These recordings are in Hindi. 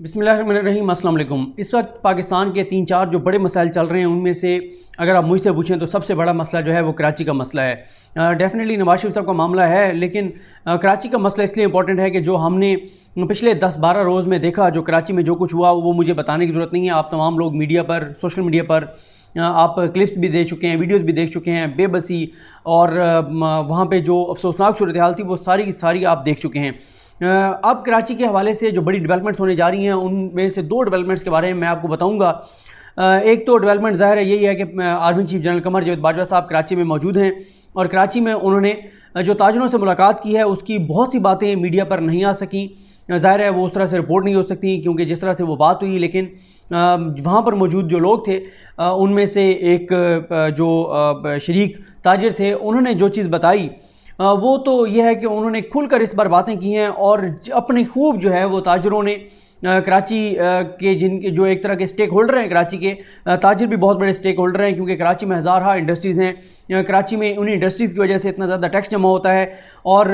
बिस्मिल्लाहिर्रहमानिर्रहीम, अस्सलाम वालेकुम। इस वक्त पाकिस्तान के 3-4 जो बड़े मसाइल चल रहे हैं उनमें से अगर आप मुझसे पूछें तो सबसे बड़ा मसला जो है वो कराची का मसला है। डेफिनेटली नवाज शरीफ साहब का मामला है, लेकिन कराची का मसला इसलिए इंपॉर्टेंट है कि जो हमने पिछले 10-12 रोज़ में देखा, जो कराची में जो कुछ हुआ वो मुझे बताने की ज़रूरत नहीं है। आप तमाम लोग मीडिया पर, सोशल मीडिया पर आप क्लिप्स भी देख चुके हैं, वीडियोस भी देख चुके हैं। बेबसी और वहाँ पे जो अफसोसनाक सूरत हाल थी वो सारी की सारी आप देख चुके हैं। अब कराची के हवाले से जो बड़ी डेवलपमेंट्स होने जा रही हैं उनमें से 2 डेवलपमेंट्स के बारे में मैं आपको बताऊंगा। एक तो डेवलपमेंट ज़ाहिर है यही है कि army chief general Qamar Javed Bajwa साहब कराची में मौजूद हैं और कराची में उन्होंने जो ताजरों से मुलाकात की है उसकी बहुत सी बातें मीडिया पर नहीं आ सकी। ज़ाहिर है वो उस तरह से रिपोर्ट नहीं हो सकती क्योंकि जिस तरह से वो बात हुई, लेकिन वहाँ पर मौजूद जो लोग थे उनमें से एक जो शरीक ताजिर थे उन्होंने जो चीज़ बताई वो तो यह है कि उन्होंने खुलकर इस बार बातें की हैं और अपनी खूब जो है वो ताजरों ने कराची के जिनके जो एक तरह के स्टेक होल्डर हैं, कराची के ताजिर भी बहुत बड़े स्टेक होल्डर हैं क्योंकि कराची में हज़ार इंडस्ट्रीज़ हैं। कराची में उन इंडस्ट्रीज़ की वजह से इतना ज़्यादा टैक्स जमा होता है और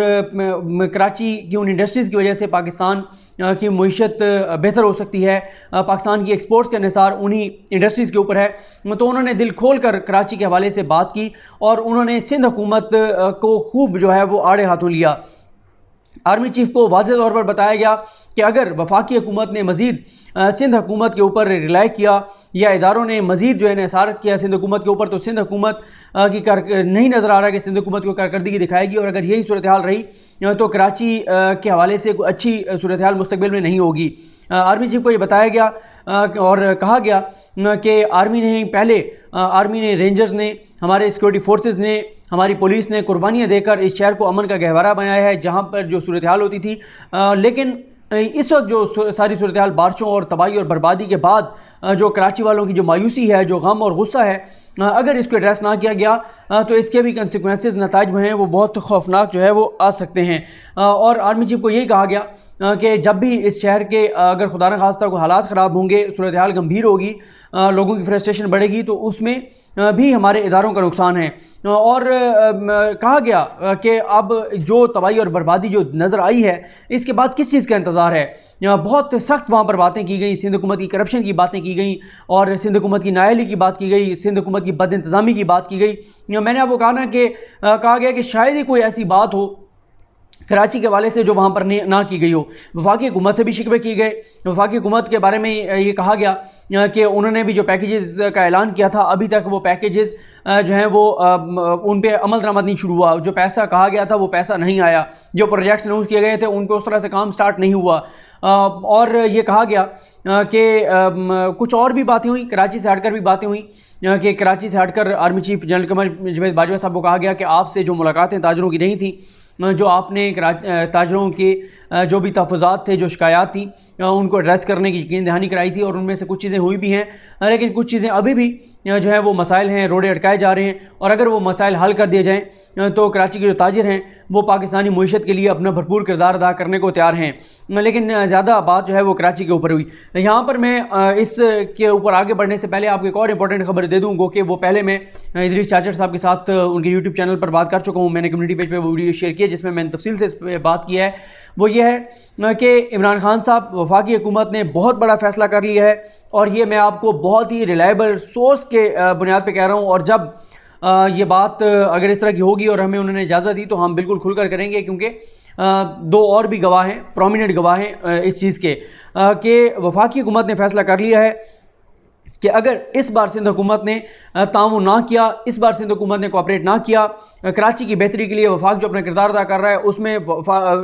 कराची की उन इंडस्ट्रीज़ की वजह से पाकिस्तान की मईशत बेहतर हो सकती है। पाकिस्तान की एक्सपोर्ट्स का निसार उन्हीं इंडस्ट्रीज़ के ऊपर है। तो उन्होंने दिल खोल कर कराची के हवाले से बात की और उन्होंने सिंध हुकूमत को खूब जो है वो आड़े हाथों लिया। आर्मी चीफ को वाज़ेह तौर पर बताया गया कि अगर वफाकी हुकूमत ने मज़ीद सिंध हुकूमत के ऊपर रिलाई किया या इदारों ने मज़ीद जो है इंहिसार किया सिंध हुकूमत के ऊपर, तो सिंध हुकूमत की नहीं नज़र आ रहा है कि सिंध हुकूमत को कारकर्दगी दिखाएगी और अगर यही सूरत हाल रही तो कराची के हवाले से कोई अच्छी सूरत हाल मुस्तकबिल में नहीं होगी। आर्मी चीफ को ये बताया गया और कहा गया कि आर्मी ने पहले आर्मी ने, रेंजर्स ने, हमारे सिक्योरिटी फोर्सेस ने, हमारी पुलिस ने कुर्बानियाँ देकर इस शहर को अमन का गहवारा बनाया है जहाँ पर जो सूरत हाल होती थी। लेकिन इस वक्त जो सारी सूरत हाल बारिशों और तबाही और बर्बादी के बाद जो कराची वालों की जो मायूसी है, जो गम और गुस्सा है, अगर इसको एड्रेस ना किया गया तो इसके भी कंसिक्वेंसेस, नताइज जो हैं वो बहुत खौफनाक जो है वो आ सकते हैं। और आर्मी चीफ को यही कहा गया कि जब भी इस शहर के अगर खुदा न खास्ता को हालात ख़राब होंगे, सूरत हाल गंभीर होगी, लोगों की फ्रस्ट्रेशन बढ़ेगी, तो उसमें भी हमारे इदारों का नुकसान है। और कहा गया कि अब जो तबाही और बर्बादी जो नज़र आई है इसके बाद किस चीज़ का इंतज़ार है। बहुत सख्त वहाँ पर बातें की गई, सिंध हुकूमत की करप्शन की बातें की गई और सिंध हुकूमत की नाअहली की बात की गई, सिंध हुकूमत की बदइंतज़ामी की बात की गई। मैंने आपको कहा ना कि कहा गया कि शायद ही कोई ऐसी बात हो कराची के हवाले से जो वहाँ पर ना की गई हो। वफाकी हुकूमत से भी शिकवे किए गए। वफाकी हुकूमत के बारे में ये कहा गया कि उन्होंने भी जो पैकेजेस का ऐलान किया था अभी तक वो पैकेजेस जो हैं वो उन पर अमल दरामद नहीं शुरू हुआ। जो पैसा कहा गया था वो पैसा नहीं आया, जो प्रोजेक्ट्स अनाउंस किए गए थे उन पर उस तरह से काम स्टार्ट नहीं हुआ। और ये कहा गया कि कुछ और भी बातें हुई, कराची से हटकर भी बातें हुई कि कराची से हटकर army chief general Qamar Javed Bajwa साहब को कहा गया कि आपसे जो मुलाकातें ताजरों की नहीं थी, जो आपने ताजरों के जो भी तहफ़्फ़ुज़ात थे, जो शिकायत थी, उनको एड्रेस करने की यकीन दहानी कराई थी और उनमें से कुछ चीज़ें हुई भी हैं, लेकिन कुछ चीज़ें अभी भी जो है वो मसाइल हैं, रोड़े अटकाए जा रहे हैं। और अगर वो मसाइल हल कर दिए जाएँ तो कराची के जो ताजिर हैं वो पाकिस्तानी मईशत के लिए अपना भरपूर किरदार अदा करने को तैयार हैं। लेकिन ज़्यादा बात जो है वो कराची के ऊपर हुई। यहाँ पर मैं इसके ऊपर आगे बढ़ने से पहले आपको एक और इंपॉर्टेंट खबर दे दूँ कि वो पहले मैं इदरीस चाचर साहब के साथ उनके यूट्यूब चैनल पर बात कर चुका हूँ। मैंने कम्युनिटी पेज पर वो वीडियो शेयर किया जिसमें मैंने तफसील से इस पर बात किया है। वो ये है कि इमरान खान साहब, वफाकी हुकूमत ने बहुत बड़ा फ़ैसला कर लिया है और ये मैं आपको बहुत ही रिलायबल सोर्स के बुनियाद पर कह रहा हूँ। और जब ये बात अगर इस तरह की होगी और हमें उन्होंने इजाज़त दी तो हम बिल्कुल खुलकर करेंगे, क्योंकि 2 और भी गवाह हैं, प्रोमिनेंट गवाह हैं इस चीज़ के कि वफाकी हुकूमत ने फ़ैसला कर लिया है कि अगर इस बार सिंध हुकूमत ने ताउन ना किया, इस बार सिंध हुकूमत ने कोऑपरेट ना किया कराची की बेहतरी के लिए, वफाक जो अपना किरदार अदा कर रहा है उसमें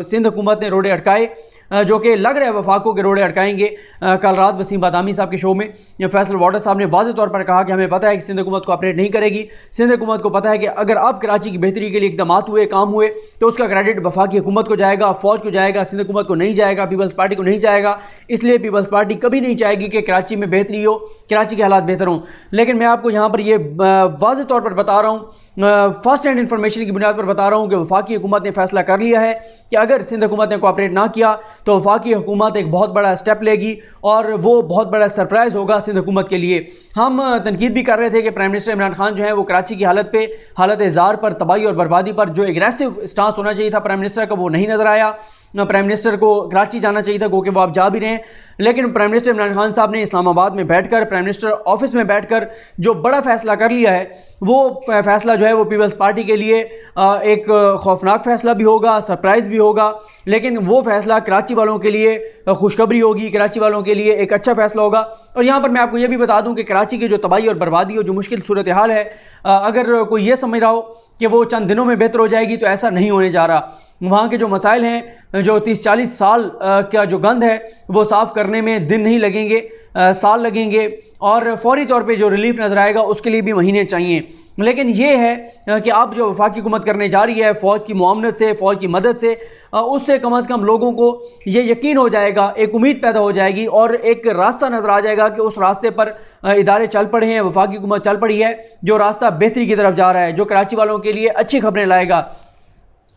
सिंध हुकूमत ने रोड़े अटकाए, जो कि लग रहा है वफाकों के रोड़े अटकाएंगे। कल रात वसीम बादामी साहब के शो में फैसल वाटर साहब ने वाज़ेह तौर पर कहा कि हमें पता है कि सिंध हुकूमत कोऑपरेट नहीं करेगी। सिंध हुकूमत को पता है कि अगर अब कराची की बेहतरी के लिए इकदाम हुए, काम हुए, तो उसका क्रेडिट वफाकी हुकूमत को जाएगा, फ़ौज को जाएगा, सिंध हुकूमत को नहीं जाएगा, पीपल्स पार्टी को नहीं जाएगा। इसलिए पीपल्स पार्टी कभी नहीं चाहेगी कि कराची में बेहतरी हो, कराची के हालात बेहतर हों। लेकिन मैं आपको यहाँ पर यह वाज़ेह तौर पर बता रहा हूँ, फर्स्ट हैंड इन्फॉर्मेशन की बुनियाद पर बता रहा हूँ कि वफाकी हुकूमत ने फैसला कर लिया है कि अगर सिंध हुकूमत ने कोऑपरेट ना किया तो वफाकी हुकूमत एक बहुत बड़ा स्टेप लेगी और वो बहुत बड़ा सरप्राइज़ होगा सिंध हुकूमत के लिए। हम तनकीद भी कर रहे थे कि प्राइम मिनिस्टर इमरान खान जो है वो कराची की हालत ज़ार पर, तबाही और बर्बादी पर जो एग्रेसिव स्टांस होना चाहिए था प्राइम मिनिस्टर का, वो नहीं नज़र आया। प्राइम मिनिस्टर को कराची जाना चाहिए था, गो कि वो आप जा भी रहे हैं, लेकिन प्राइम मिनिस्टर इमरान खान साहब ने इस्लामाबाद में बैठकर, प्राइम मिनिस्टर ऑफिस में बैठकर जो बड़ा फैसला कर लिया है, वो फैसला जो है वो पीपल्स पार्टी के लिए एक खौफनाक फैसला भी होगा, सरप्राइज़ भी होगा, लेकिन वो फैसला कराची वालों के लिए खुशखबरी होगी, कराची वालों के लिए एक अच्छा फैसला होगा। और यहाँ पर मैं आपको ये भी बता दूँ कि कराची की जो तबाही और बर्बादी और जो मुश्किल सूरत हाल है, अगर कोई ये समझ रहा हो कि वो चंद दिनों में बेहतर हो जाएगी, तो ऐसा नहीं होने जा रहा। वहाँ के जो मसाइल हैं, जो 30-40 साल का जो गंद है, वो साफ़ करने में दिन नहीं लगेंगे, साल लगेंगे, और फौरी तौर पे जो रिलीफ नज़र आएगा उसके लिए भी महीने चाहिए। लेकिन ये है कि अब जो वफाकी हुकूमत करने जा रही है फ़ौज की मुआवनत से, फ़ौज की मदद से, उससे कम अज़ कम लोगों को ये यकीन हो जाएगा, एक उम्मीद पैदा हो जाएगी और एक रास्ता नज़र आ जाएगा कि उस रास्ते पर इदारे चल पड़े हैं, वफाकी हुकूमत चल पड़ी है, जो रास्ता बेहतरी की तरफ जा रहा है, जो कराची वालों के लिए अच्छी खबरें लाएगा।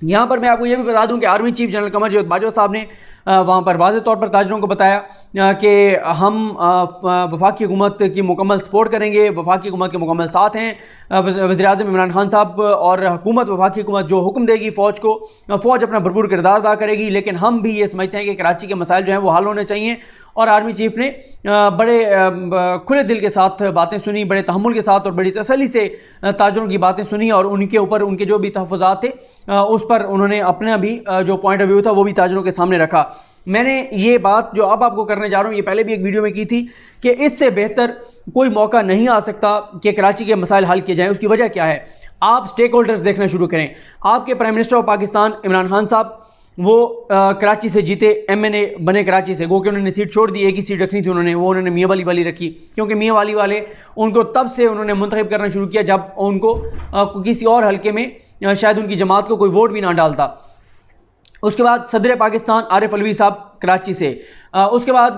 यहाँ पर मैं आपको ये भी बता दूं कि army chief general Qamar Javed Bajwa साहब ने वहाँ पर वाज़ेह तौर पर ताजरों को बताया कि हम वफाकी हुकूमत की मुकम्मल सपोर्ट करेंगे, वफाकी हुकूमत के मुकम्मल साथ हैं। वज़ीर-ए-आज़म इमरान खान साहब और हुकूमत, वफाकी हुकूमत जो हुक्म देगी फ़ौज को, फ़ौज अपना भरपूर किरदार अदा करेगी। लेकिन हम भी ये समझते हैं कि कराची के मसाइल जो हैं वो हल होने चाहिए। और आर्मी चीफ ने बड़े खुले दिल के साथ बातें सुनी, बड़े तहम्मुल के साथ और बड़ी तसल्ली से ताजरों की बातें सुनी, और उनके ऊपर उनके जो भी तहफ़्फ़ुज़ात थे उस पर उन्होंने अपना भी जो पॉइंट ऑफ व्यू था वो भी ताजरों के सामने रखा। मैंने ये बात जो अब आपको करने जा रहा हूँ, ये पहले भी एक वीडियो में की थी कि इससे बेहतर कोई मौका नहीं आ सकता कि कराची के मसाइल हल किए जाएँ। उसकी वजह क्या है? आप स्टेक होल्डर्स देखना शुरू करें। आपके prime minister of Pakistan Imran Khan साहब वो कराची से जीते, एमएनए बने कराची से, गो कि उन्होंने सीट छोड़ दी, एक ही सीट रखनी थी उन्होंने मियाँ वाली रखी, क्योंकि मियाँ वाले उनको तब से उन्होंने मुंतखब करना शुरू किया जब उनको किसी और हल्के में शायद उनकी जमात को कोई वोट भी ना डालता। उसके बाद सदर पाकिस्तान आरिफ अलवी साहब कराची से, उसके बाद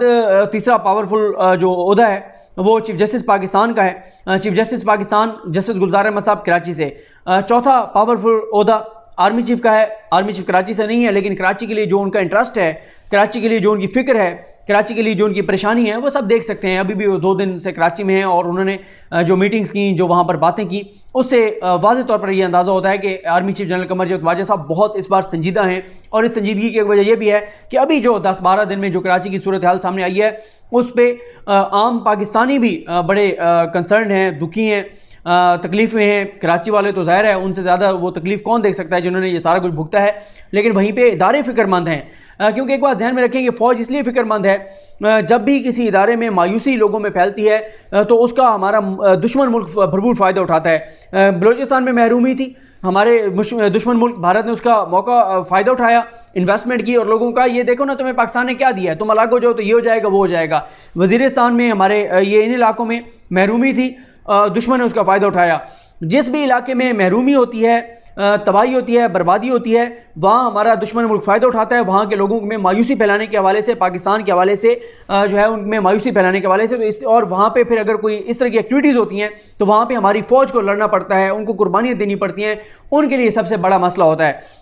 तीसरा पावरफुल जो ओहदा है वो चीफ जस्टिस पाकिस्तान का है, चीफ जस्टिस पाकिस्तान जस्टिस गुलजार अहमद साहब कराची से। चौथा पावरफुल ओहदा आर्मी चीफ का है। आर्मी चीफ कराची से नहीं है, लेकिन कराची के लिए जो उनका इंटरेस्ट है, कराची के लिए जो उनकी फ़िक्र है, कराची के लिए जो उनकी परेशानी है, वो सब देख सकते हैं। अभी भी वो 2 दिन से कराची में हैं और उन्होंने जो मीटिंग्स की, जो वहाँ पर बातें की, उससे वाज़ेह तौर पर यह अंदाज़ा होता है कि army chief general Qamar Javed Bajwa साहब बहुत इस बार संजीदा हैं। और इस संजीदगी की वजह यह भी है कि अभी जो 10-12 दिन में जो कराची की सूरत हाल सामने आई है, उस पर आम पाकिस्तानी भी बड़े कंसर्न हैं, दुखी हैं, तकलीफ़ में हैं। कराची वाले तो ज़ाहिर है उनसे ज़्यादा वो तकलीफ़ कौन देख सकता है जिन्होंने ये सारा कुछ भुगता है, लेकिन वहीं पे इदारे फ़िक्रमंद हैं। क्योंकि एक बात ज़हन में रखें कि फ़ौज इसलिए फ़िक्रमंद है, जब भी किसी इदारे में मायूसी लोगों में फैलती है तो उसका हमारा दुश्मन मुल्क भरपूर फ़ायदा उठाता है। बलूचिस्तान में महरूमी थी, हमारे दुश्मन मुल्क भारत ने उसका मौका फ़ायदा उठाया, इन्वेस्टमेंट की, और लोगों का ये देखो ना तुम्हें पाकिस्तान ने क्या दिया है, तुम अलग हो जाओ तो ये हो जाएगा वो हो जाएगा। वज़ीरिस्तान में हमारे ये इन इलाकों में महरूमी थी, दुश्मन ने उसका फ़ायदा उठाया। जिस भी इलाके में महरूमी होती है, तबाही होती है, बर्बादी होती है, वहाँ हमारा दुश्मन मुल्क फ़ायदा उठाता है। वहाँ के लोगों में मायूसी फैलाने के हवाले से, पाकिस्तान के हवाले से जो है उनमें मायूसी फैलाने के हवाले से, तो इस और वहाँ पे फिर अगर कोई इस तरह की एक्टिविटीज़ होती हैं तो वहाँ पे हमारी फ़ौज को लड़ना पड़ता है, उनको कुर्बानियाँ देनी पड़ती हैं, उनके लिए सबसे बड़ा मसला होता है।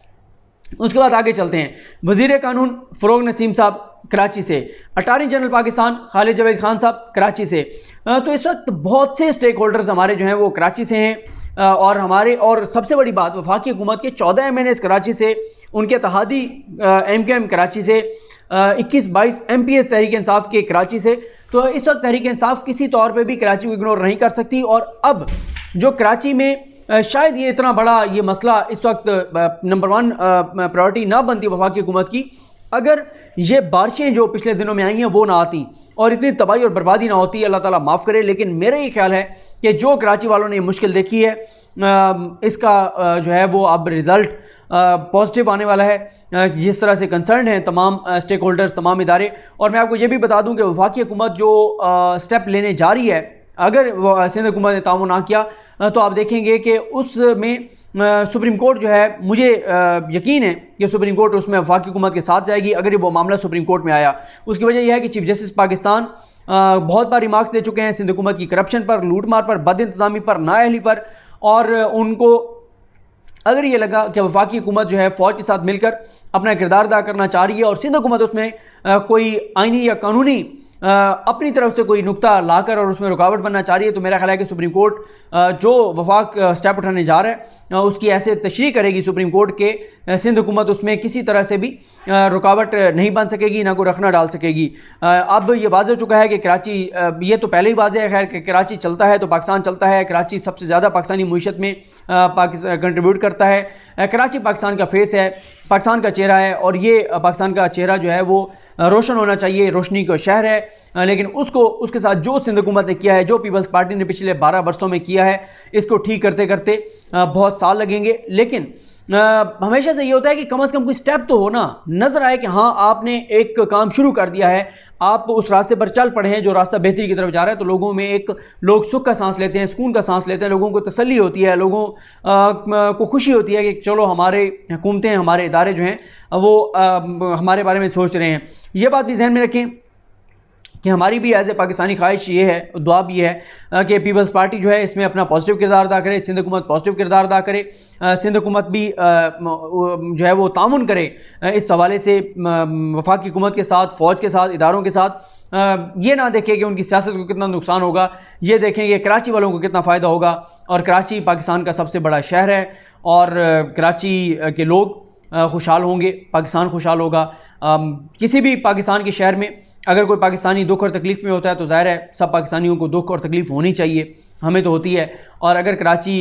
उसके बाद आगे चलते हैं। वज़ीर कानून फ़रोग़ नसीम साहब कराची से, अटारनी जनरल पाकिस्तान खालिद जावेद खान साहब कराची से। तो इस वक्त बहुत से स्टेक होल्डर्स हमारे जो हैं वो कराची से हैं, और सबसे बड़ी बात, वफाकी हुकूमत के 14 MNAs कराची से, उनके इत्तेहादी MKM कराची से, 21-22 MPs तहरीक इंसाफ के कराची से। तो इस वक्त तहरीक इंसाफ किसी तौर पर भी कराची को इग्नोर नहीं कर सकती। और अब जो कराची में शायद ये इतना बड़ा ये मसला इस वक्त नंबर 1 प्रायोरिटी ना बनती वफाकी हुकूमत की, अगर ये बारिशें जो पिछले दिनों में आई हैं वो ना आती और इतनी तबाही और बर्बादी ना होती, अल्लाह ताला माफ़ करे। लेकिन मेरा ये ख्याल है कि जो कराची वालों ने मुश्किल देखी है, इसका जो है वो अब रिज़ल्ट पॉजिटिव आने वाला है। जिस तरह से कंसर्न हैं तमाम स्टेक होल्डर्स, तमाम इदारे। और मैं आपको ये भी बता दूं कि वफाकी हुकूमत जो स्टेप लेने जा रही है, अगर सिंध हुकूमत ने तामुन ना किया तो आप देखेंगे कि उसमें सुप्रीम कोर्ट जो है, मुझे यकीन है कि सुप्रीम कोर्ट उसमें वफाकी हुकूमत के साथ जाएगी अगर वो मामला सुप्रीम कोर्ट में आया। उसकी वजह यह है कि चीफ जस्टिस पाकिस्तान बहुत बार रिमार्क्स दे चुके हैं सिंध हुकूमत की करप्शन पर, लूटमार पर, बद इंतज़ामी पर, नाअहली पर। और उनको अगर ये लगा कि वफाकी हुकूमत जो है फ़ौज के साथ मिलकर अपना किरदार अदा करना चाह रही है और सिंध हुकूमत उसमें कोई आइनी या कानूनी अपनी तरफ से कोई नुक्ता लाकर और उसमें रुकावट बनना चाह रही है, तो मेरा ख्याल है कि सुप्रीम कोर्ट जो वफाक स्टेप उठाने जा रहा है उसकी ऐसे तशरीह करेगी सुप्रीम कोर्ट के सिंध हुकूमत उसमें किसी तरह से भी रुकावट नहीं बन सकेगी, ना कोई रखना डाल सकेगी। अब ये वाज़ेह हो चुका है कि कराची, ये तो पहले ही वाज़ेह है खैर कि कराची चलता है तो पाकिस्तान चलता है। कराची सबसे ज़्यादा पाकिस्तानी मईशत में पाकिस्तान कंट्रीब्यूट करता है। कराची पाकिस्तान का फेस है, पाकिस्तान का चेहरा है, और ये पाकिस्तान का चेहरा जो है वो रोशन होना चाहिए, रोशनी का शहर है। लेकिन उसके साथ जो सिंध हुकूमत ने किया है, जो पीपल्स पार्टी ने पिछले 12 वर्षों में किया है, इसको ठीक करते करते बहुत साल लगेंगे। लेकिन हमेशा से ये होता है कि कम से कम कोई स्टेप तो हो ना, नज़र आए कि हाँ आपने एक काम शुरू कर दिया है, आप उस रास्ते पर चल पड़े हैं जो रास्ता बेहतरी की तरफ जा रहा है। तो लोगों में लोग सुख का सांस लेते हैं, सुकून का सांस लेते हैं, लोगों को तसल्ली होती है, लोगों को खुशी होती है कि चलो हमारे हुकूमतें, हमारे इदारे जो हैं वो हमारे बारे में सोच रहे हैं। ये बात भी जहन में रखें कि हमारी भी एज ए पाकिस्तानी ख्वाहिश ये है, दुआ भी है कि पीपल्स पार्टी जो है इसमें अपना पॉजिटिव किरदार अदा करे, सिंध हुकूमत पॉजिटिव किरदार अदा करे, सिंध हुकूमत भी जो है वो तामुन करे इस हवाले से वफाकी हुकूमत के साथ, फ़ौज के साथ, इदारों के साथ। ये ना देखें कि उनकी सियासत को कितना नुकसान होगा, ये देखें कि कराची वालों को कितना फ़ायदा होगा। और कराची पाकिस्तान का सबसे बड़ा शहर है और कराची के लोग खुशहाल होंगे, पाकिस्तान खुशहाल होगा। किसी भी पाकिस्तान के शहर में अगर कोई पाकिस्तानी दुख और तकलीफ़ में होता है तो ज़ाहिर है सब पाकिस्तानियों को दुख और तकलीफ़ होनी चाहिए, हमें तो होती है। और अगर कराची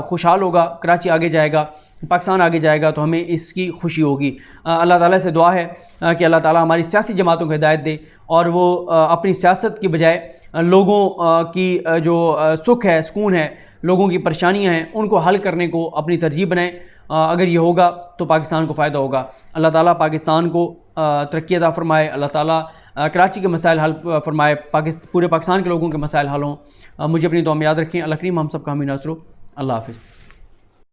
खुशहाल होगा, कराची आगे जाएगा, पाकिस्तान आगे जाएगा, तो हमें इसकी खुशी होगी। अल्लाह ताला से दुआ है कि अल्लाह ताला हमारी सियासी जमातों को हिदायत दे और वो अपनी सियासत की बजाय लोगों की जो सुख है, सुकून है, लोगों की परेशानियाँ हैं, उनको हल करने को अपनी तरजीह बनाएँ। अगर ये होगा तो पाकिस्तान को फ़ायदा होगा। अल्लाह ताला पाकिस्तान को तरक्की अता फ़रमाए, अल्लाह ताला कराची के मसाइल हल फरमाए, पूरे पाकिस्तान के लोगों के मसाइल हल हों। मुझे अपनी दुआ में याद रखें। अल्लाह करीम हम सब का हामी नासरो। अल्लाह हाफ़िज़।